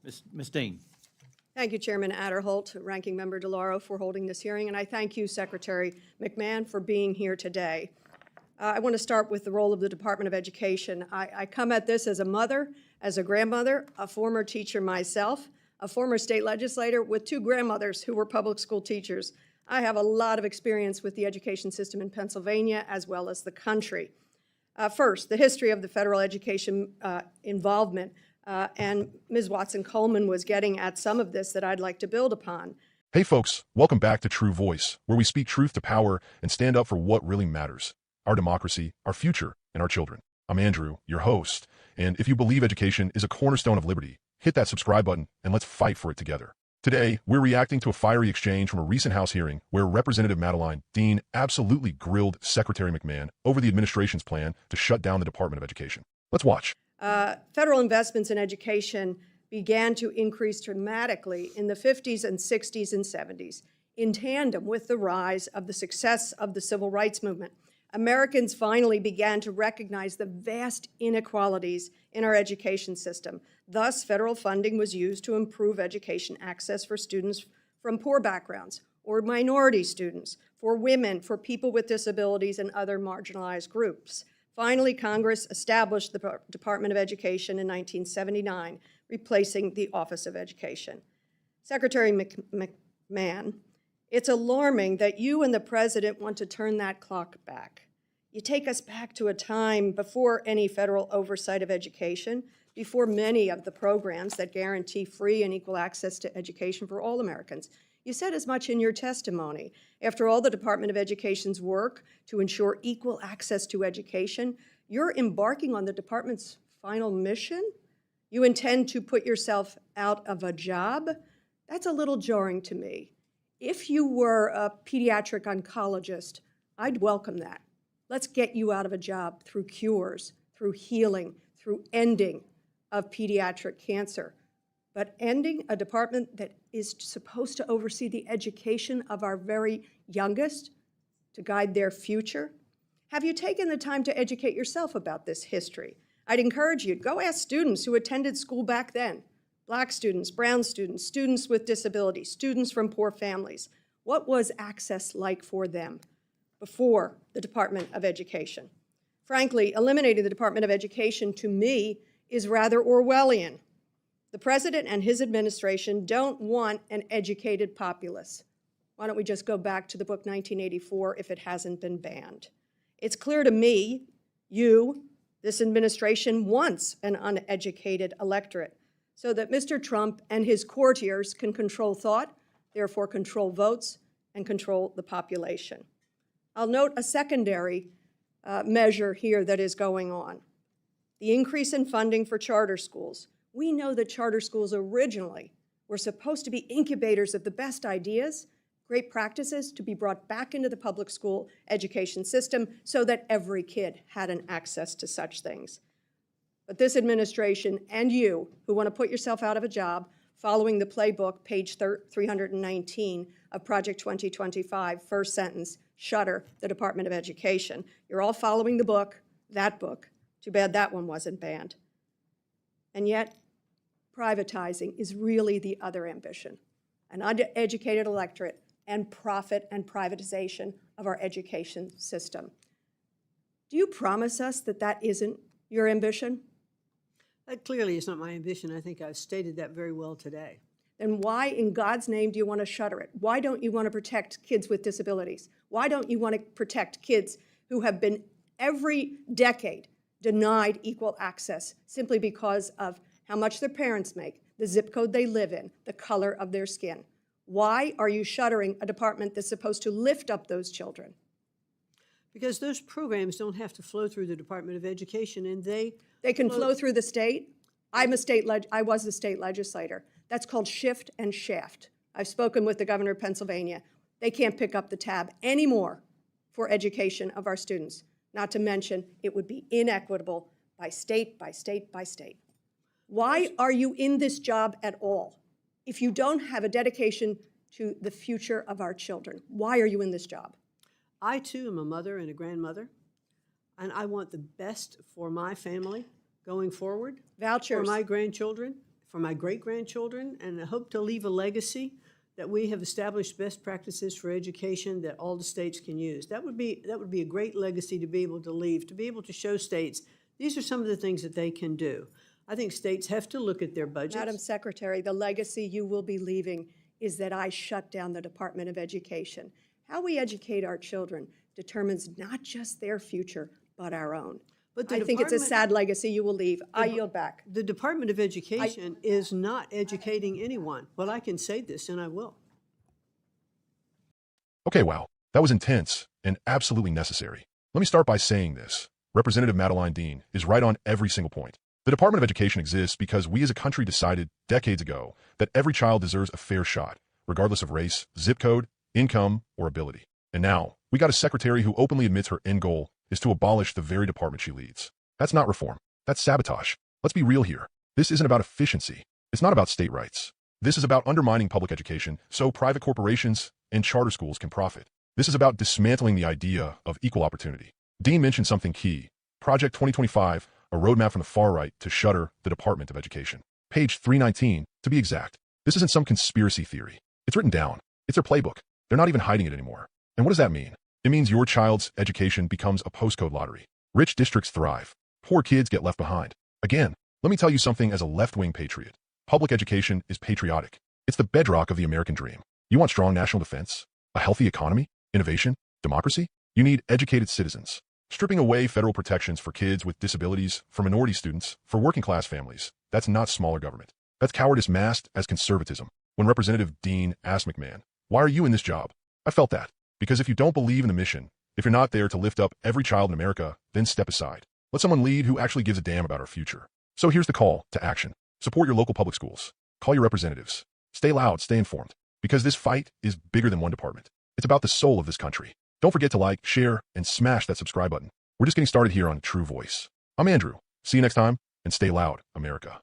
Ms. Dean. Thank you, Chairman Adderholt, Ranking Member DeLauro, for holding this hearing, and I thank you, Secretary McMahon, for being here today. I want to start with the role of the Department of Education. I come at this as a mother, as a grandmother, a former teacher myself, a former state legislator with two grandmothers who were public school teachers. I have a lot of experience with the education system in Pennsylvania as well as the country. First, the history of the federal education involvement, and Ms. Watson-Coleman was getting at some of this that I'd like to build upon. Hey folks, welcome back to True Voice, where we speak truth to power and stand up for what really matters. Our democracy, our future, and our children. I'm Andrew, your host, and if you believe education is a cornerstone of liberty, hit that subscribe button and let's fight for it together. Today, we're reacting to a fiery exchange from a recent House hearing where Representative Madeleine Dean absolutely grilled Secretary McMahon over the administration's plan to shut down the Department of Education. Let's watch. Federal investments in education began to increase dramatically in the 50s and 60s and 70s, in tandem with the rise of the success of the civil rights movement. Americans finally began to recognize the vast inequalities in our education system. Thus, federal funding was used to improve education access for students from poor backgrounds, or minority students, for women, for people with disabilities, and other marginalized groups. Finally, Congress established the Department of Education in 1979, replacing the Office of Education. Secretary McMahon, it's alarming that you and the President want to turn that clock back. You take us back to a time before any federal oversight of education, before many of the programs that guarantee free and equal access to education for all Americans. You said as much in your testimony. After all the Department of Education's work to ensure equal access to education, you're embarking on the department's final mission? You intend to put yourself out of a job? That's a little jarring to me. If you were a pediatric oncologist, I'd welcome that. Let's get you out of a job through cures, through healing, through ending of pediatric cancer. But ending a department that is supposed to oversee the education of our very youngest, to guide their future? Have you taken the time to educate yourself about this history? I'd encourage you to go ask students who attended school back then. Black students, brown students, students with disabilities, students from poor families. What was access like for them before the Department of Education? Frankly, eliminating the Department of Education, to me, is rather Orwellian. The President and his administration don't want an educated populace. Why don't we just go back to the book 1984 if it hasn't been banned? It's clear to me, this administration wants an uneducated electorate, so that Mr. Trump and his courtiers can control thought, therefore control votes, and control the population. I'll note a secondary measure here that is going on. The increase in funding for charter schools. We know that charter schools originally were supposed to be incubators of the best ideas, great practices to be brought back into the public school education system so that every kid had an access to such things. But this administration and you, who want to put yourself out of a job, following the playbook, page 319 of Project 2025, first sentence, shutter the Department of Education. You're all following the book, that book. Too bad that one wasn't banned. And yet, privatizing is really the other ambition, an uneducated electorate and profit and privatization of our education system. Do you promise us that that isn't your ambition? That clearly is not my ambition. I think I've stated that very well today. Then why in God's name do you want to shutter it? Why don't you want to protect kids with disabilities? Why don't you want to protect kids who have been every decade denied equal access simply because of how much their parents make, the zip code they live in, the color of their skin? Why are you shuttering a department that's supposed to lift up those children? Because those programs don't have to flow through the Department of Education, and they can flow through the state. I was a state legislator. That's called shift and shaft. I've spoken with the governor of Pennsylvania. They can't pick up the tab anymore for education of our students. Not to mention, it would be inequitable by state, by state, by state. Why are you in this job at all? If you don't have a dedication to the future of our children, why are you in this job? I, too, am a mother and a grandmother, and I want the best for my family going forward, Vouchers. for my grandchildren, for my great-grandchildren, and I hope to leave a legacy that we have established best practices for education that all the states can use. That would be a great legacy to be able to leave, to be able to show states these are some of the things that they can do. I think states have to look at their budgets. Madam Secretary, the legacy you will be leaving is that I shut down the Department of Education. How we educate our children determines not just their future, but our own. But I think it's a sad legacy you will leave. I yield back. The Department of Education is not educating anyone. Well, I can say this, and I will. Okay, wow, that was intense and absolutely necessary. Let me start by saying this. Representative Madeleine Dean is right on every single point. The Department of Education exists because we as a country decided decades ago that every child deserves a fair shot, regardless of race, zip code, income, or ability. And now, we got a secretary who openly admits her end goal is to abolish the very department she leads. That's not reform. That's sabotage. Let's be real here. This isn't about efficiency. It's not about state rights. This is about undermining public education so private corporations and charter schools can profit. This is about dismantling the idea of equal opportunity. Dean mentioned something key. Project 2025, a roadmap from the far right to shutter the Department of Education. Page 319, to be exact. This isn't some conspiracy theory. It's written down. It's their playbook. They're not even hiding it anymore. And what does that mean? It means your child's education becomes a postcode lottery. Rich districts thrive. Poor kids get left behind. Again, let me tell you something as a left-wing patriot. Public education is patriotic. It's the bedrock of the American dream. You want strong national defense, a healthy economy, innovation, democracy? You need educated citizens. Stripping away federal protections for kids with disabilities, for minority students, for working-class families. That's not smaller government. That's cowardice masked as conservatism. When Representative Dean asked McMahon, "Why are you in this job?" I felt that. Because if you don't believe in the mission, if you're not there to lift up every child in America, then step aside. Let someone lead who actually gives a damn about our future. So here's the call to action. Support your local public schools. Call your representatives. Stay loud, stay informed. Because this fight is bigger than one department. It's about the soul of this country. Don't forget to like, share, and smash that subscribe button. We're just getting started here on True Voice. I'm Andrew. See you next time, and stay loud, America.